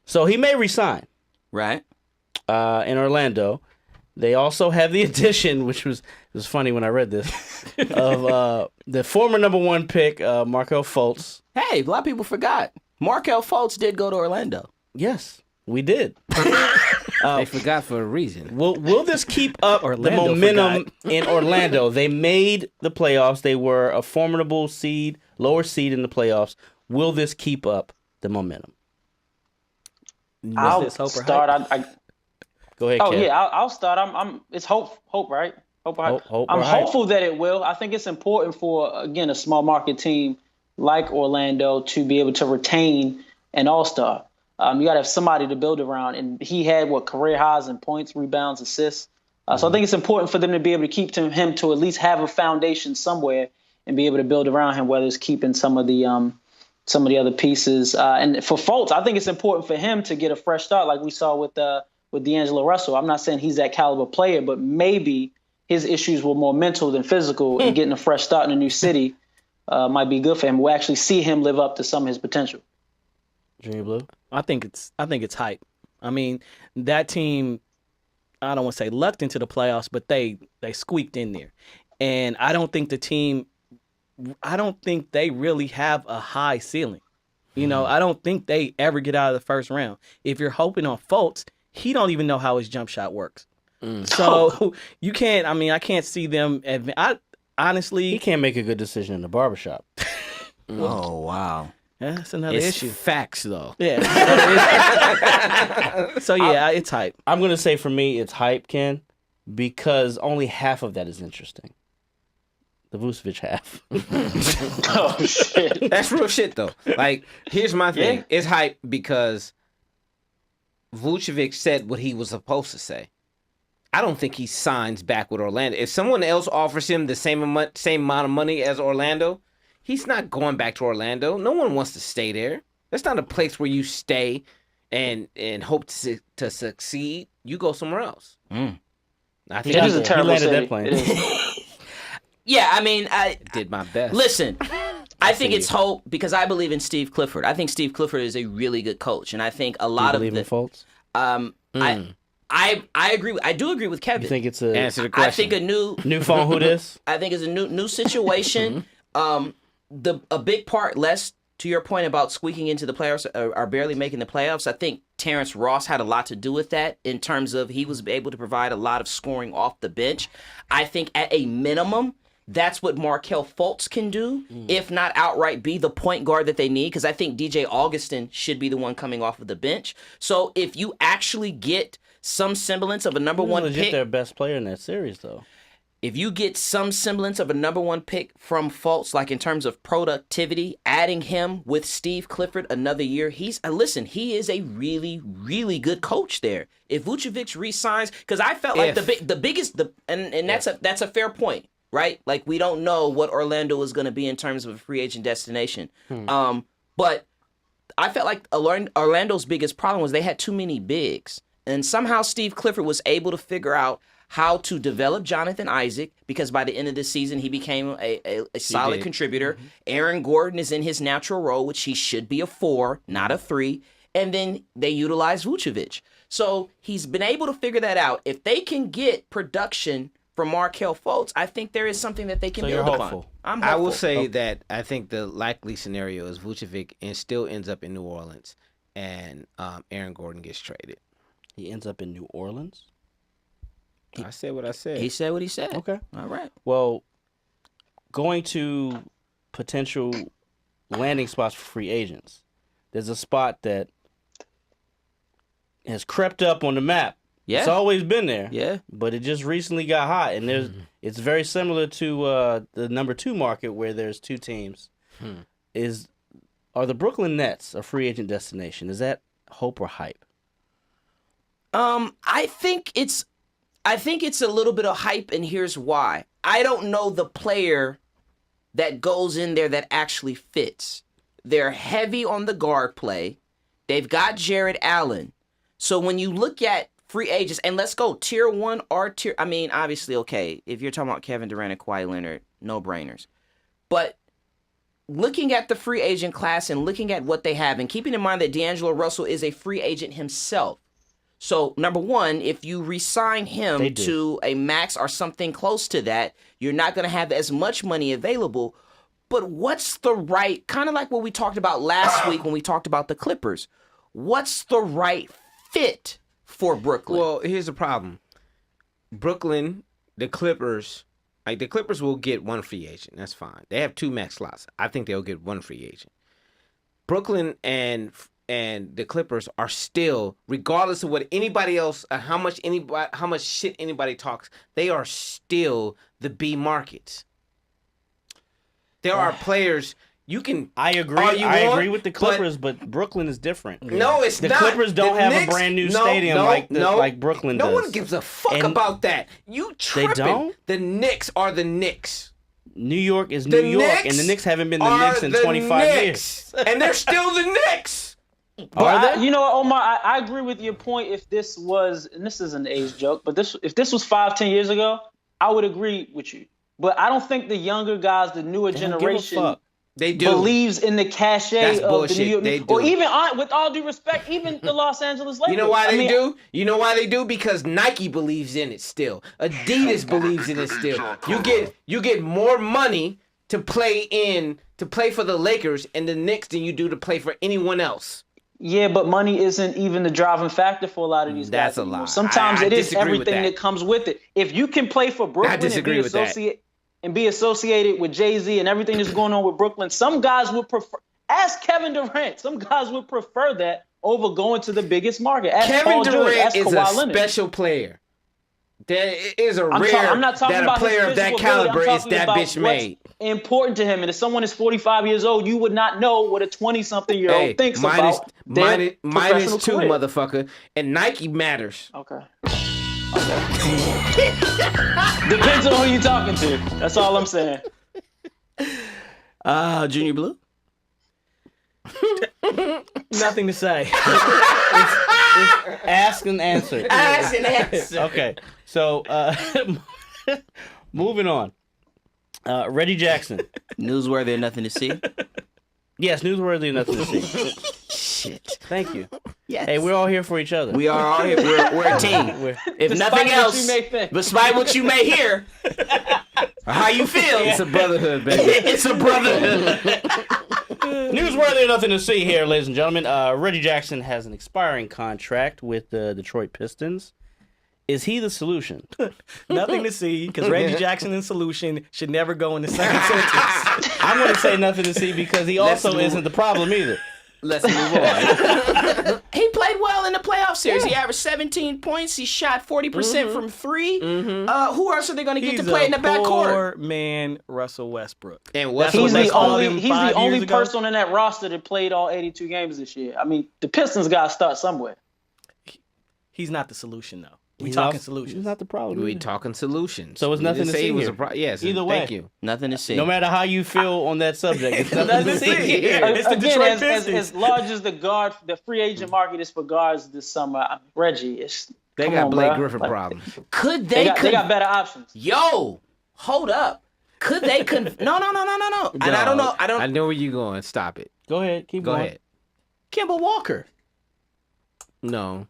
So he may resign Right. in Orlando. They also have the addition, which was funny when I read this, of the former number 1 pick, Markelle Fultz. Hey, a lot of people forgot. Markelle Fultz did go to Orlando. Yes, we did. They forgot for a reason. Will this keep up the momentum in Orlando? They made the playoffs. They were a formidable seed, lower seed in the playoffs. Will this keep up the momentum? I'll this hope or start. Go ahead, Oh Kev. yeah, I'll start. It's hope, right? Hope or I'm hype. hopeful that it will. I think it's important for, again, a small market team like Orlando to be able to retain an all-star. You got to have somebody to build around, and he had career highs in points, rebounds, assists. So I think it's important for them to be able to keep him to at least have a foundation somewhere and be able to build around him, whether it's keeping some of the other pieces. And for Fultz, I think it's important for him to get a fresh start, like we saw with D'Angelo Russell. I'm not saying he's that caliber player, but maybe his issues were more mental than physical, and getting a fresh start in a new city might be good for him. We'll actually see him live up to some of his potential. Junior Blue? I think it's hype. I mean, that team, I don't want to say lucked into the playoffs, but they squeaked in there. And I don't think they really have a high ceiling. You know, I don't think they ever get out of the first round. If you're hoping on Fultz, he don't even know how his jump shot works. So you can't, I can't see them. Honestly, He can't make a good decision in the barbershop. Oh, wow. yeah, that's another It's issue. facts though. Yeah. So yeah, it's hype. I'm going to say for me, it's hype, Ken, because only half of that is interesting. The Vucevic half. Oh, shit. That's real shit though. Like, here's my thing. Yeah. It's hype because Vucevic said what he was supposed to say. I don't think he signs back with Orlando. If someone else offers him the same amount of money as Orlando, he's not going back to Orlando. No one wants to stay there. That's not a place where you stay and hope to succeed. You go somewhere else. I He think It got is a there. He terrible landed city. that plane. It is. Yeah, I mean, I did my best. listen, I think it's hope because I believe in Steve Clifford. I think Steve Clifford is a really good coach, and I think a Do you lot of believe in Fultz? I agree. I do agree with Kevin. You think it's a Answer the I question. think a new new phone? Who this? I think it's a new situation. A big part, less to your point about squeaking into the playoffs or barely making the playoffs. I think Terrence Ross had a lot to do with that in terms of he was able to provide a lot of scoring off the bench. I think at a minimum, that's what Markelle Fultz can do, if not outright be the point guard that they need, because I think DJ Augustin should be the one coming off of the bench. So if you actually get some semblance of a number He was one legit pick, their best player in that series, though. if you get some semblance of a number one pick from Fultz, like in terms of productivity, adding him with Steve Clifford another year, he is a really, really good coach there. If Vucevic resigns, because I felt like the biggest, and that's a fair point, right? Like we don't know what Orlando is going to be in terms of a free agent destination. But I felt like Orlando's biggest problem was they had too many bigs. And somehow Steve Clifford was able to figure out how to develop Jonathan Isaac, because by the end of the season, he became a solid contributor. Aaron Gordon is in his natural role, which he should be a 4, not a 3. And then they utilized Vucevic. So he's been able to figure that out. If they can get production from Markelle Fultz, I think there is something that they can So you're build hopeful. upon. I'm hopeful. I will say that I think the likely scenario is Vucevic and still ends up in New Orleans, and Aaron Gordon gets traded. He ends up in New Orleans. I said what I said. He said what he said. Okay. All right. Well, going to potential landing spots for free agents, there's a spot that has crept up on the map. Yeah. It's always been there. Yeah. But it just recently got hot, and it's very similar to the number 2 market where there's 2 teams. Are the Brooklyn Nets a free agent destination? Is that hope or hype? I think it's a little bit of hype, and here's why. I don't know the player that goes in there that actually fits. They're heavy on the guard play. They've got Jared Allen. So when you look at free agents, and let's go tier 1 or tier, I mean, obviously, okay, if you're talking about Kevin Durant and Kawhi Leonard, no brainers. But looking at the free agent class and looking at what they have, and keeping in mind that D'Angelo Russell is a free agent himself. So, number one, if you re-sign him to a max or something close to that, you're not going to have as much money available. But what's the right, kind of like what we talked about last week when we talked about the Clippers, what's the right fit for Brooklyn? Well, here's the problem. Brooklyn, the Clippers will get one free agent. That's fine. They have 2 max slots. I think they'll get one free agent. Brooklyn and the Clippers are still, regardless of what anybody else, how much shit anybody talks, they are still the B markets. There are players you can. I agree. I agree with the Clippers, but Brooklyn is different. No, it's the not. Clippers don't have Knicks, a brand new stadium like Brooklyn does. No one gives a fuck about that. You tripping? They don't? The Knicks are the Knicks. New York is New York, and the Knicks haven't been the Knicks in 25 years. And they're still the Knicks. But you know what, Omar, I agree with your point. If this was, and this is an age joke, but if this was 5-10 years ago, I would agree with you. But I don't think the younger guys, the newer generation, they do believes in the cachet of bullshit. the New York. They do. Or even, with all due respect, even the Los Angeles Lakers. You know why they do? You know why they do? Because Nike believes in it still. Adidas believes in it still. You get more money to play for the Lakers and the Knicks than you do to play for anyone else. Yeah, but money isn't even the driving factor for a lot of these guys. That's a lie. Sometimes it is everything that. that comes with it. If you can play for Brooklyn and be associated with Jay-Z and everything that's going on with Brooklyn, some guys would prefer. Ask Kevin Durant. Some guys would prefer that over going to the biggest market. Ask Kevin Paul Durant George. Ask is Kawhi a Leonard. special player. There is I'm not talking that about a player his of that physical caliber ability. I'm is talking that about bitch made. what's important to him. And if someone is 45 years old, you would not know what a 20-something-year-old thinks about their minus 2, career. motherfucker. And Nike matters. Okay. Depends on who you're talking to. That's all I'm saying. Junior Blue? Nothing to say. It's ask and answer. Ask and answer. Okay, so moving on. Reggie Jackson. Newsworthy or nothing to see. Yes, newsworthy, nothing to see. Shit. Thank you. Yes. Hey, we're all here for each other. We are all here. We're a team. If nothing what else, you may think. despite what you may hear, or how you feel, It's a brotherhood, baby. it's a brotherhood. Newsworthy or nothing to see here, ladies and gentlemen. Reggie Jackson has an expiring contract with the Detroit Pistons. Is he the solution? Nothing to see, because Reggie Jackson and solution should never go in the same sentence. I'm going to say nothing to see because he also move. isn't the problem either. Let's move on. He played well in the playoff series. He averaged 17 points. He shot 40% from three. Who else are they going to get He's to play in the backcourt? poor man, Russell Westbrook. And what's That's He's what they the called only him he's 5 the only years ago. person in that roster that played all 82 games this year. I mean, the Pistons got to start somewhere. He's not the solution, though. We He's talking also- solutions. He's not the problem. we either. talking solutions. So it's We nothing didn't to say see he was here. a yes. Either way. Thank you. Nothing to see. No matter how you feel on that subject, it's nothing to see here. It's the Again, Detroit as Pistons. large as the free agent market is for guards this summer, Reggie, They come got on, Blake bruh. Griffin Like, problems. Could They they? got better options. Yo, hold up. Could they? No. And I don't know. I know where you're going. Stop it. Go ahead. Keep Go going. ahead. Kimball Walker. No.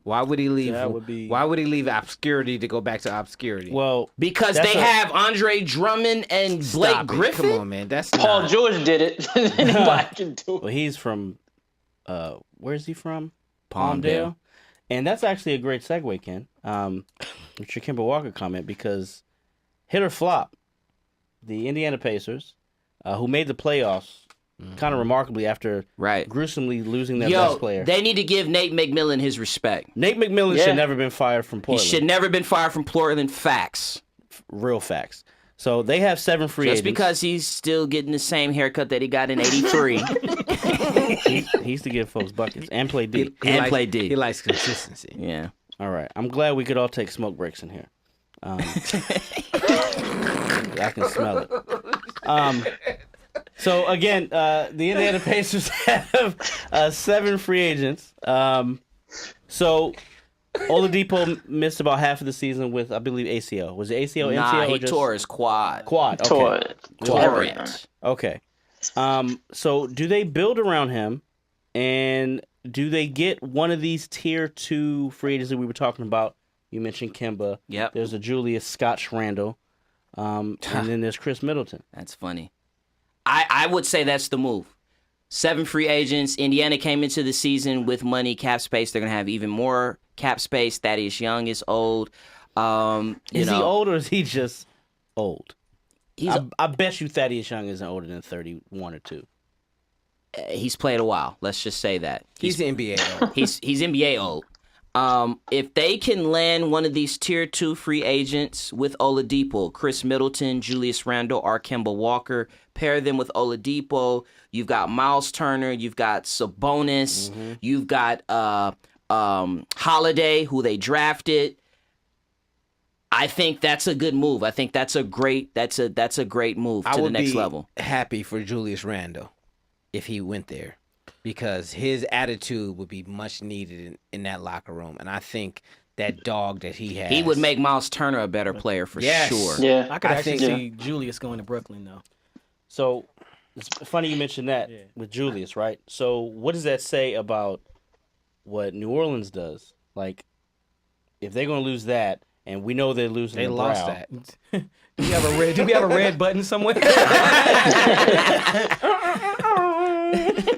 Why would he leave? That would be- Why would he leave obscurity to go back to obscurity? Well, Because That's they a- have Andre Drummond and Blake Stop it. Griffin. Come on, man. That's Paul not. George did it. Anybody can do it. well, he's from, where's he from? Palmdale. And that's actually a great segue, Ken, with your Kimball Walker comment, because hit or flop, the Indiana Pacers, who made the playoffs kind of remarkably after Right. gruesomely losing their Yo, best player. they need to give Nate McMillan his respect. Nate McMillan Yeah. should never been fired from He Portland. should never been fired from Portland. Facts. Real facts. So they have 7 free Just agents. because he's still getting the same haircut that he got in '83 he used to give folks buckets and play D. and likes- play D. He likes consistency. Yeah. All right. I'm glad we could all take smoke breaks in here. I can smell it. So again, the Indiana Pacers have 7 free agents. So Oladipo missed about half of the season with, I believe, ACL. Was it ACL, Nah, MCL, or he just tore his quad. quad? Okay. Tore Tore it. it. Okay. So do they build around him, and do they get one of these tier 2 free agents that we were talking about? You mentioned Kemba. Yep. There's a Julius Scotch Randle, and then there's Chris Middleton. That's funny. I would say that's the move. 7 free agents. Indiana came into the season with money, cap space. They're going to have even more cap space. Thaddeus Young is old. Is he old or is he just old? He's, I bet you Thaddeus Young isn't older than 31 or 2. he's played a while. Let's just say that. He's the NBA. Though. He's NBA old. If they can land one of these tier 2 free agents with Oladipo, Chris Middleton, Julius Randle, or Kemba Walker, pair them with Oladipo, you've got Miles Turner, you've got Sabonis, you've got Holiday, who they drafted. I think that's a good move. I think that's a great move I to the would next be level. happy for Julius Randle if he went there, because his attitude would be much needed in that locker room, and I think that dog that he has, He would make Miles Turner a better player for Yes. sure. Yeah. I could I actually think- see Julius going to Brooklyn, though. So it's funny you mentioned that with Julius, right? So what does that say about what New Orleans does? Like, if they're going to lose that, and we know they're losing they the lost Brow, that. Do we have a red button somewhere?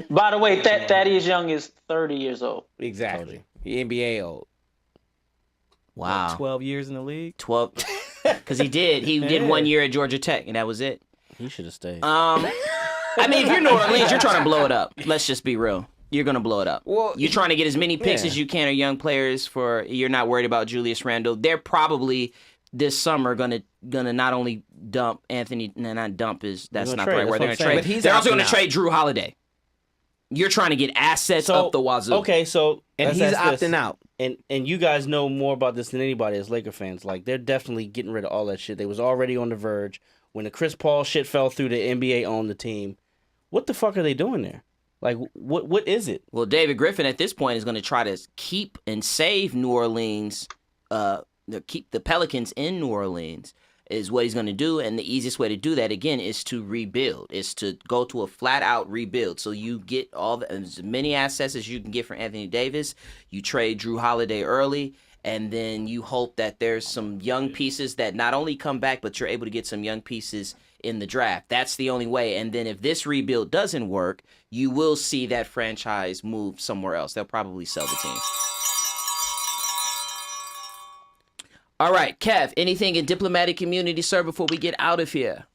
By the way, Thaddeus Young is 30 years old. Exactly. The NBA old. Wow. 12 years in the league. 12 because he did 1 year at Georgia Tech and that was it. he should have stayed. I mean, if you're New Orleans, you're trying to blow it up. Let's just be real. You're gonna blow it up. Well, You're trying to get as many picks yeah. as you can of young players. You're not worried about Julius Randle. They're probably this summer gonna not only dump Anthony. No, not dump is that's gonna not trade, the right word. They're that's gonna what I'm trade. saying. But he's They're also opting gonna out. trade Drew Holiday. You're trying to get assets So up the wazoo. okay, so and let's he's ask this. opting out. And you guys know more about this than anybody as Laker fans. Like, they're definitely getting rid of all that shit. They was already on the verge when the Chris Paul shit fell through. The NBA owned the team. what the fuck are they doing there? Like, what is it? Well, David Griffin at this point is going to try to keep and save New Orleans, keep the Pelicans in New Orleans is what he's going to do. And the easiest way to do that, again, is to rebuild, is to go to a flat-out rebuild. So you get as many assets as you can get from Anthony Davis. You trade Drew Holiday early, and then you hope that there's some young pieces that not only come back, but you're able to get some young pieces in the draft. That's the only way. And then if this rebuild doesn't work, you will see that franchise move somewhere else. They'll probably sell the team. All right, Kev, anything in diplomatic community, sir, before we get out of here?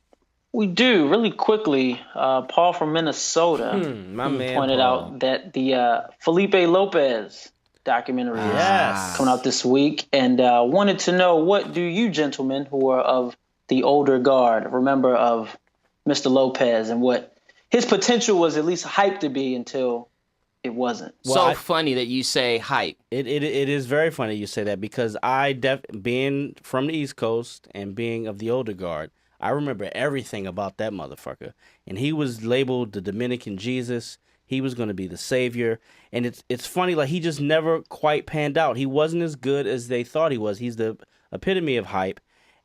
We do. Really quickly, Paul from Minnesota My man pointed Paul. out that the Felipe Lopez documentary is coming out this week, and wanted to know, what do you gentlemen who are of the older guard remember of Mr. Lopez and what his potential was at least hyped to be until it wasn't? Well, funny that you say hype. It is very funny you say that, because being from the East Coast and being of the older guard, I remember everything about that motherfucker. And he was labeled the Dominican Jesus. He was going to be the savior. And it's funny, like, he just never quite panned out. He wasn't as good as they thought he was. He's the epitome of hype.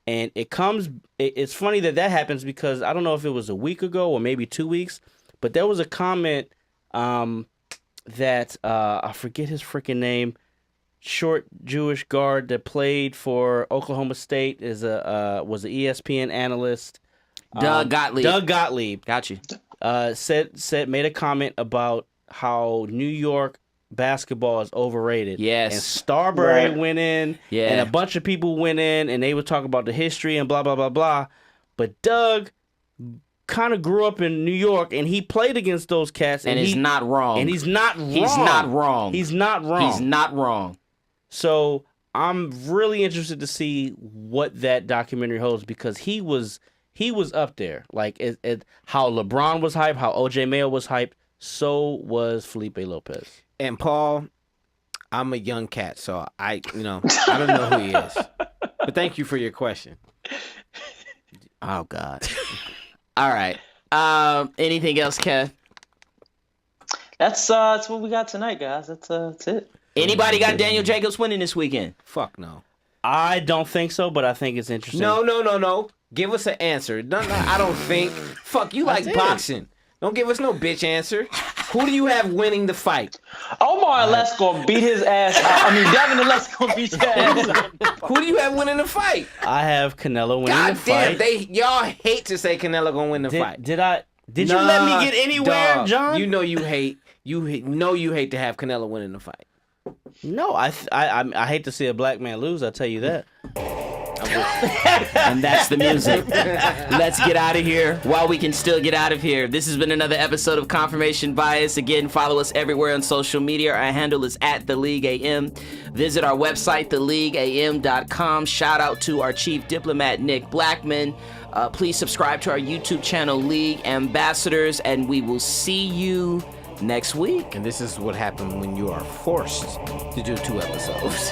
And it's funny that happens, because I don't know if it was a week ago or maybe 2 weeks, but there was a comment that I forget his freaking name, short Jewish guard that played for Oklahoma State, was an ESPN analyst. Doug Gottlieb. Doug Gottlieb. Got you. Made a comment about how New York basketball is overrated. Yes. And Starbury went in, Yeah. and a bunch of people went in, and they would talk about the history and blah, blah, blah, blah. But Doug kind of grew up in New York, and he played against those cats. And he's not wrong. And he's not wrong. He's not wrong. He's not wrong. He's not wrong. So I'm really interested to see what that documentary holds, because he was up there. Like, how LeBron was hyped, how OJ Mayo was hyped, so was Felipe Lopez. And Paul, I'm a young cat, so I don't know who he is. But thank you for your question. Oh, God. All right. Anything else, Kev? That's what we got tonight, guys. That's it. Anybody got Daniel Jacobs winning this weekend? Fuck no. I don't think so, but I think it's interesting. No. Give us an answer. No, I don't think. Fuck, you like boxing. Don't give us no bitch answer. Who do you have winning the fight? Omar Les gonna beat his ass out. I mean, Devin Les gonna beat his ass out. Who do you have winning the fight? I have Canelo winning God the fight. damn, y'all hate to say Canelo gonna win the fight. Did you let me get anywhere, dog, John? You know you hate to have Canelo winning the fight. No, I hate to see a black man lose. I'll tell you that. And that's the music. Let's get out of here while we can still get out of here. This has been another episode of Confirmation Bias. Again, follow us everywhere on social media. Our handle is @TheLeagueAM. Visit our website, theleagueam.com. Shout out to our chief diplomat, Nick Blackman. Please subscribe to our YouTube channel, League Ambassadors, and we will see you next week. And this is what happened when you are forced to do 2 episodes.